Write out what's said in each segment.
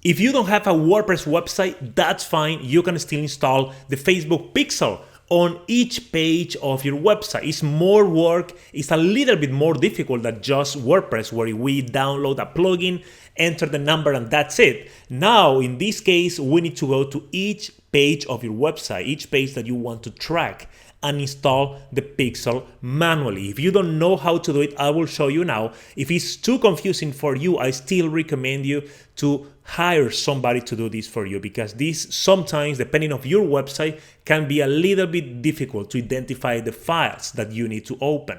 If you don't have a WordPress website, that's fine. You can still install the Facebook pixel on each page of your website. It's more work. It's a little bit more difficult than just WordPress, where we download a plugin, enter the number, and that's it. Now, in this case, we need to go to each page of your website, each page that you want to track, and install the pixel manually. If you don't know how to do it, I will show you now. If it's too confusing for you, I still recommend you to hire somebody to do this for you, because this sometimes, depending on your website, can be a little bit difficult to identify the files that you need to open.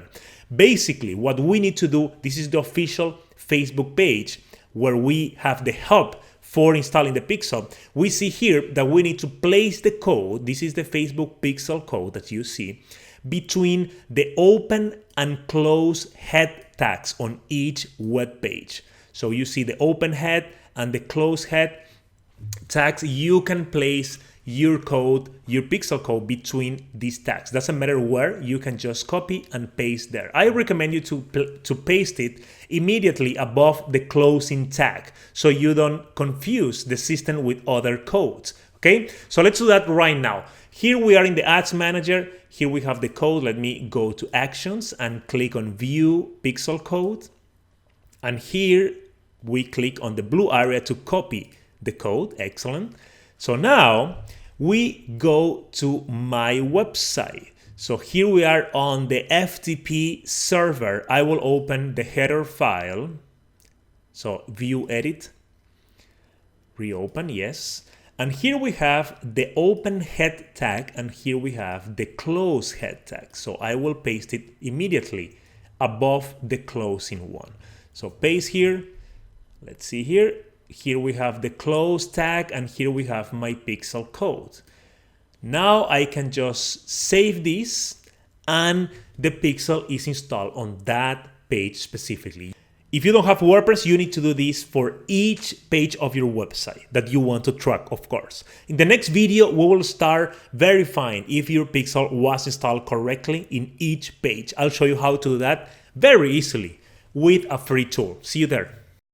Basically, what we need to do, this is the official Facebook page where we have the hub for installing the pixel. We see here that we need to place the code, this is the Facebook pixel code that you see, between the open and close head tags on each web page. So you see the open head and the close head tags. You can place your code, your pixel code, between these tags. Doesn't matter where, you can just copy and paste there. I recommend you to paste it immediately above the closing tag, so you don't confuse the system with other codes. Okay, so let's do that right now. Here we are in the Ads Manager. Here we have the code. Let me go to Actions and click on View Pixel Code. And here we click on the blue area to copy the code. Excellent. So now we go to my website. So here we are on the FTP server. I will open the header file. So view, edit, reopen, yes. And here we have the open head tag, and here we have the close head tag. So I will paste it immediately above the closing one. So paste here. Let's see here. Here we have the close tag, and here we have my pixel code. Now I can just save this, and the pixel is installed on that page specifically. If you don't have WordPress, you need to do this for each page of your website that you want to track, of course. In the next video, we will start verifying if your pixel was installed correctly in each page. I'll show you how to do that very easily with a free tool. See you there.